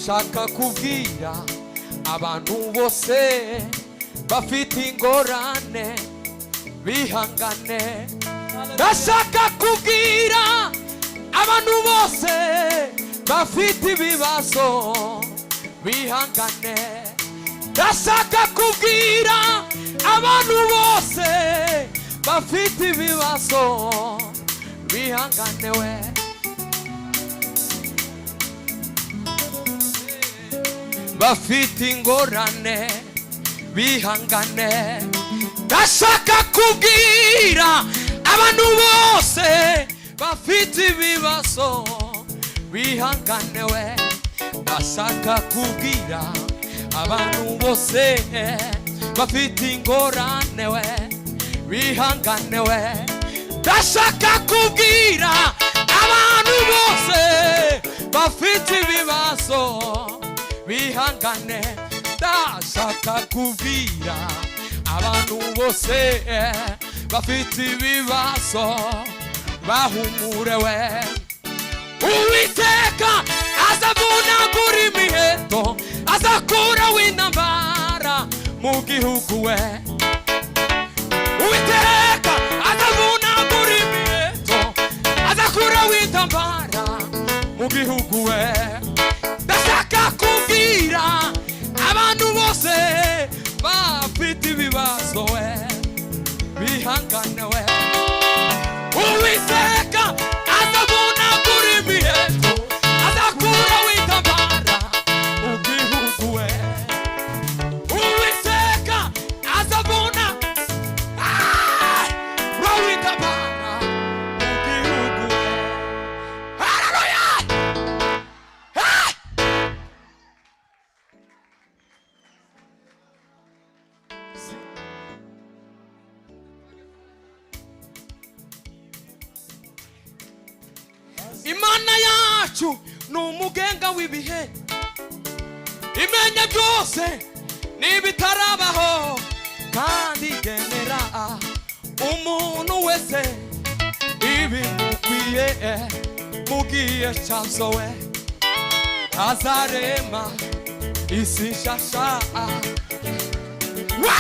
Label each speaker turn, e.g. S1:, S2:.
S1: ndashaka kubwira abantu bose bafite ingorane bihangane. Ndashaka kubwira abantu bose bafite ibibazo bihangane. Ndashaka kubwira abantu bose bafite ibibazo bihangane we. Bafite ingorane bihangane. Ndashaka kubwira abantu bose bafite ibibazo bihangane we. Ndashaka kubwira abantu bose bafite ingorane we bihangane we. Ndashaka kubwira abantu bose bafite ibibazo bihangane. Ndashaka kubwira abantu bose bafite ibibazo bahumure we. Uwiteka azavunagura imiheto, azakuraho intambara mu gihugu we. Uwiteka azavunagura imiheto, azakuraho intambara mu gihugu we. Ndashaka kubwira abantu bose bafite ibibazo we bihangane we. Uwiteka azavunagura imiheto, azakuraho intambara mu gihugu we. Uwiteka azavunagura intambara mu gihugu we. Hallelujah! Imana yacu n'umugenga w'ibihe, imenya byose n'ibitarabaho, kandi igenera umuntu wese ibimukwiye mu gihe cyazo we. Azarema isi nshasha. Wa